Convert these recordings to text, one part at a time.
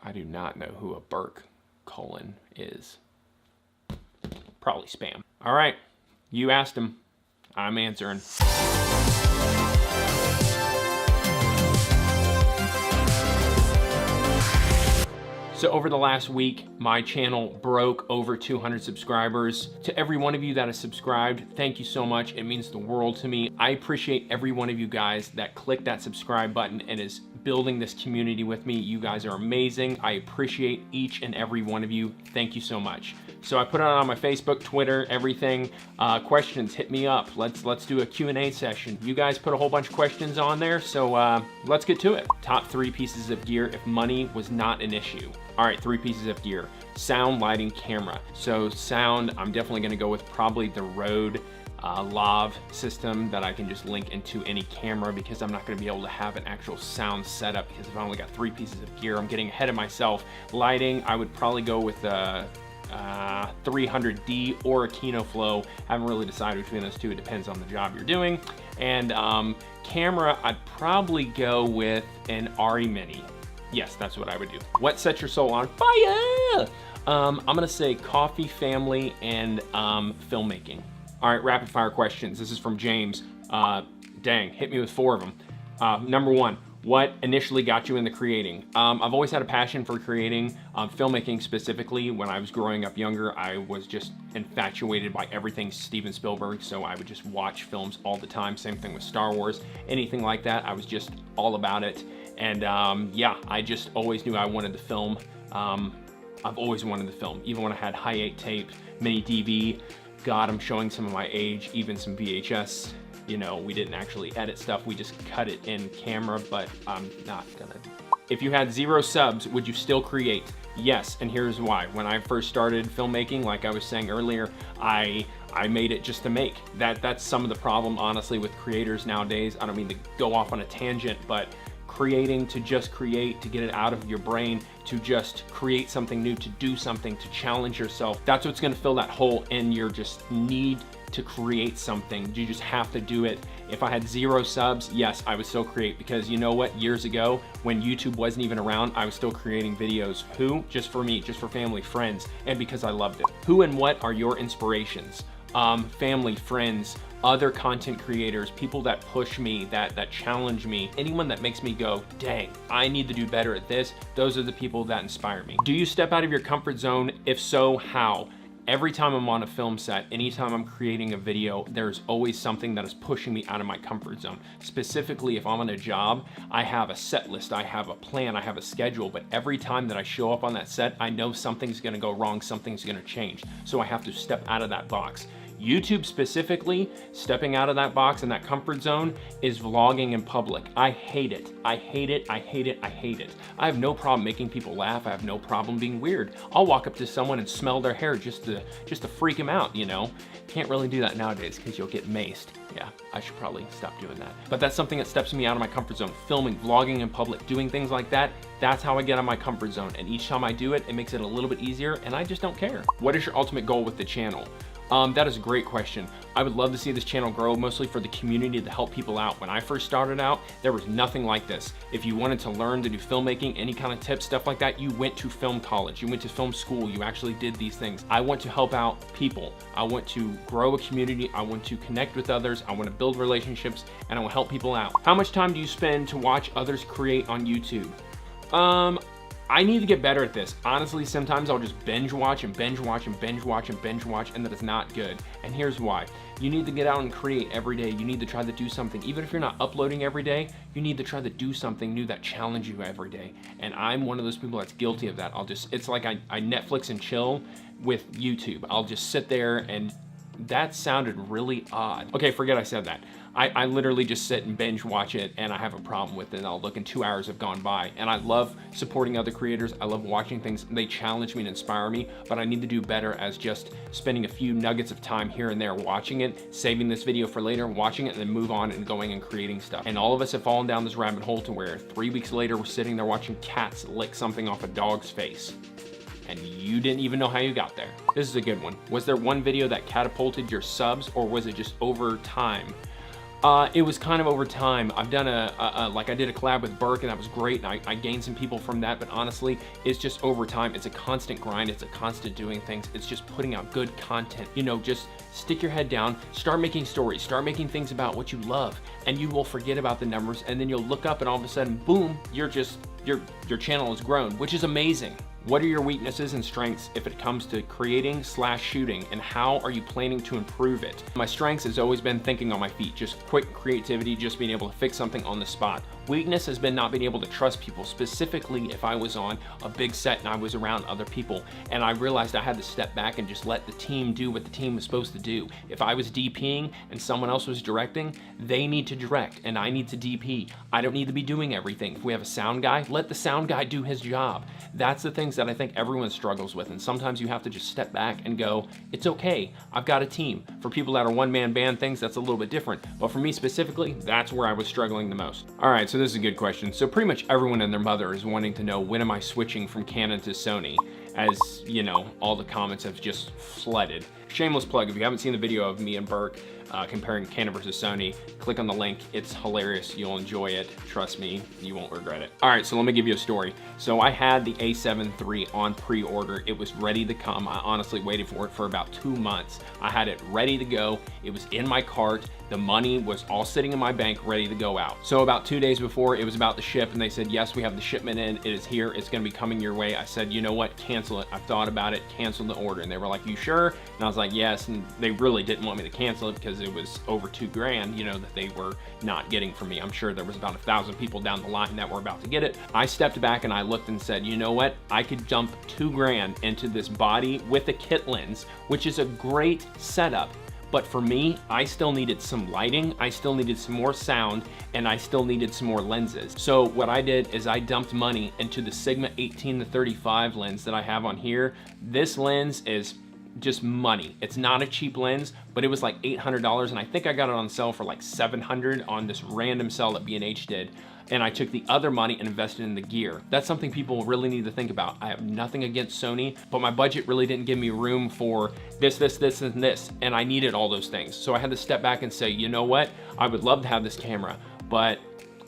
I do not know who a Burke colon is. Probably spam. All right, you asked him. I'm answering. So over the last week, my channel broke over 200 subscribers. To every one of you that has subscribed, thank you so much. It means the world to me. I appreciate every one of you guys that clicked that subscribe button and is building this community with me. You guys are amazing. I appreciate each and every one of you. Thank you so much. So I put it on my Facebook, Twitter, everything. Questions, hit me up. Let's do a Q&A session. You guys put a whole bunch of questions on there, so let's get to it. Top 3 pieces of gear if money was not an issue. All right, 3 pieces of gear. Sound, lighting, camera. So sound, I'm definitely gonna go with probably the Rode Lav system that I can just link into any camera, because I'm not gonna be able to have an actual sound setup because if I only got 3 pieces of gear, I'm getting ahead of myself. Lighting, I would probably go with 300D or a Kino Flow. Haven't really decided between those two. It depends on the job you're doing. And camera, I'd probably go with an ARRI Mini. Yes, that's what I would do. What sets your soul on fire? I'm gonna say coffee, family, and filmmaking. All right, rapid fire questions. This is from James. Dang, hit me with 4 of them. Number 1, what initially got you into creating? I've always had a passion for creating, filmmaking specifically. When I was growing up younger, I was just infatuated by everything Steven Spielberg, so I would just watch films all the time. Same thing with Star Wars, anything like that. I was just all about it. And yeah, I just always knew I wanted to film. I've always wanted to film, even when I had high 8 tape, mini DV. God, I'm showing some of my age, even some VHS. You know, we didn't actually edit stuff, we just cut it in camera, but I'm not gonna. If you had 0 subs, would you still create? Yes, and here's why. When I first started filmmaking, like I was saying earlier, I made it just to make. That's some of the problem, honestly, with creators nowadays. I don't mean to go off on a tangent, but creating to just create, to get it out of your brain, to just create something new, to do something, to challenge yourself. That's what's gonna fill that hole in your just need to create something. You just have to do it. If I had 0 subs, yes, I would still create, because you know what? Years ago, when YouTube wasn't even around, I was still creating videos. Who? Just for me, just for family, friends, and because I loved it. Who and what are your inspirations? Family, friends, other content creators, people that push me, that challenge me, anyone that makes me go, dang, I need to do better at this. Those are the people that inspire me. Do you step out of your comfort zone? If so, how? Every time I'm on a film set, anytime I'm creating a video, there's always something that is pushing me out of my comfort zone. Specifically, if I'm on a job, I have a set list, I have a plan, I have a schedule, but every time that I show up on that set, I know something's gonna go wrong, something's gonna change. So I have to step out of that box. YouTube specifically, stepping out of that box and that comfort zone is vlogging in public. I hate it. I hate it, I hate it, I hate it. I have no problem making people laugh. I have no problem being weird. I'll walk up to someone and smell their hair just to freak them out, you know? Can't really do that nowadays because you'll get maced. Yeah, I should probably stop doing that. But that's something that steps me out of my comfort zone. Filming, vlogging in public, doing things like that, that's how I get out of my comfort zone. And each time I do it, it makes it a little bit easier, and I just don't care. What is your ultimate goal with the channel? That is a great question. I would love to see this channel grow, mostly for the community, to help people out. When I first started out, there was nothing like this. If you wanted to learn to do filmmaking, any kind of tips, stuff like that, you went to film college, you went to film school, you actually did these things. I want to help out people. I want to grow a community. I want to connect with others. I want to build relationships, and I want to help people out. How much time do you spend to watch others create on YouTube? I need to get better at this. Honestly, sometimes I'll just binge watch and binge watch and binge watch and binge watch, and that is not good. And here's why. You need to get out and create every day. You need to try to do something. Even if you're not uploading every day, you need to try to do something new that challenges you every day. And I'm one of those people that's guilty of that. It's like I Netflix and chill with YouTube. I'll just sit there, and that sounded really odd. Okay, forget I said that. I literally just sit and binge watch it, and I have a problem with it, and I'll look and 2 hours have gone by. And I love supporting other creators. I love watching things. They challenge me and inspire me, but I need to do better as just spending a few nuggets of time here and there watching it, saving this video for later, watching it, and then move on and going and creating stuff. And all of us have fallen down this rabbit hole to where 3 weeks later, we're sitting there watching cats lick something off a dog's face, and you didn't even know how you got there. This is a good one. Was there one video that catapulted your subs, or was it just over time? It was kind of over time. I've done like I did a collab with Burke, and that was great, and I gained some people from that, but honestly, it's just over time. It's a constant grind. It's a constant doing things. It's just putting out good content. You know, just stick your head down, start making stories, start making things about what you love, and you will forget about the numbers, and then you'll look up and all of a sudden, boom, your channel has grown, which is amazing. What are your weaknesses and strengths if it comes to creating/shooting, and how are you planning to improve it? My strengths has always been thinking on my feet, just quick creativity, just being able to fix something on the spot. Weakness has been not being able to trust people, specifically if I was on a big set and I was around other people, and I realized I had to step back and just let the team do what the team was supposed to do. If I was DPing and someone else was directing, they need to direct and I need to DP. I don't need to be doing everything. If we have a sound guy, let the sound guy do his job. That's the things that I think everyone struggles with, and sometimes you have to just step back and go, it's okay, I've got a team. For people that are one-man band things, that's a little bit different, but for me specifically, that's where I was struggling the most. All right, so this is a good question. So pretty much everyone and their mother is wanting to know, when am I switching from Canon to Sony? As you know, all the comments have just flooded. Shameless plug, if you haven't seen the video of me and Burke comparing Canon versus Sony, click on the link. It's hilarious. You'll enjoy it. Trust me, you won't regret it. All right, so let me give you a story. So I had the A7 III on pre-order. It was ready to come. I honestly waited for it for about 2 months. I had it ready to go. It was in my cart. The money was all sitting in my bank, ready to go out. So about 2 days before it was about to ship, and they said, yes, we have the shipment in. It is here. It's gonna be coming your way. I said, you know what? Cancel it. I've thought about it. Cancel the order. And they were like, you sure? And I was like, yes. And they really didn't want me to cancel it because it was over $2 grand, you know, that they were not getting from me. I'm sure there was about 1,000 people down the line that were about to get it. I stepped back and I looked and said, you know what? I could dump $2 grand into this body with a kit lens, which is a great setup. But for me, I still needed some lighting, I still needed some more sound, and I still needed some more lenses. So what I did is I dumped money into the Sigma 18-35 lens that I have on here. This lens is just money. It's not a cheap lens, but it was like $800, and I think I got it on sale for like $700 on this random sale that B&H did. And I took the other money and invested in the gear. That's something people really need to think about. I have nothing against Sony, but my budget really didn't give me room for this, and this, and I needed all those things. So I had to step back and say, you know what? I would love to have this camera, but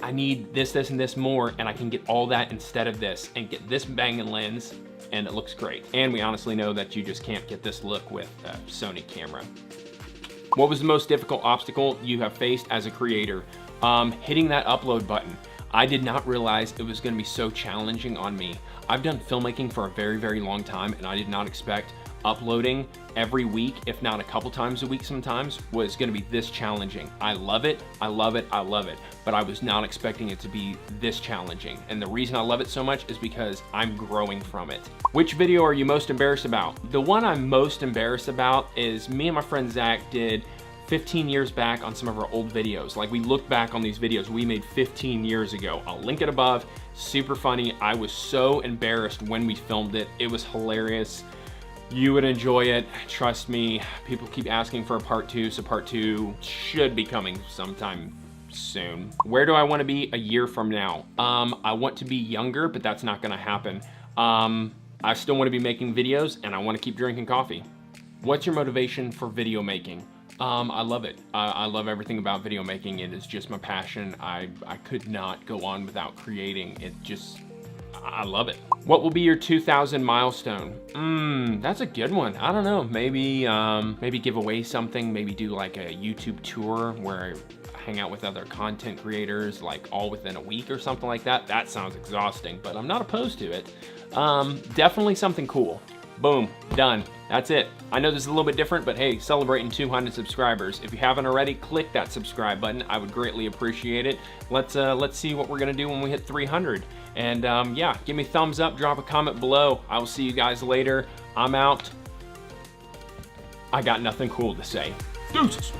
I need this, and this more, and I can get all that instead of this, and get this banging lens, and it looks great. And we honestly know that you just can't get this look with a Sony camera. What was the most difficult obstacle you have faced as a creator? Hitting that upload button. I did not realize it was gonna be so challenging on me. I've done filmmaking for a very, very long time, and I did not expect uploading every week, if not a couple times a week sometimes, was gonna be this challenging. I love it, I love it, I love it, but I was not expecting it to be this challenging. And the reason I love it so much is because I'm growing from it. Which video are you most embarrassed about? The one I'm most embarrassed about is me and my friend Zach did 15 years back on some of our old videos. Like, we look back on these videos we made 15 years ago. I'll link it above. Super funny. I was so embarrassed when we filmed it. It was hilarious. You would enjoy it, trust me. People keep asking for a part 2, so part 2 should be coming sometime soon. Where do I want to be a year from now? I want to be younger, but that's not gonna happen. I still want to be making videos, and I want to keep drinking coffee. What's your motivation for video making? I love it. I love everything about video making. It is just my passion. I could not go on without creating. I love it. What will be your 2,000 milestone? That's a good one. I don't know. Maybe give away something. Maybe do like a YouTube tour where I hang out with other content creators, like all within a week or something like that. That sounds exhausting, but I'm not opposed to it. Definitely something cool. Boom, done. That's it. I know this is a little bit different, but hey, celebrating 200 subscribers. If you haven't already, click that subscribe button. I would greatly appreciate it. Let's see what we're gonna do when we hit 300. And yeah, give me a thumbs up, drop a comment below. I will see you guys later. I'm out. I got nothing cool to say. Deuces.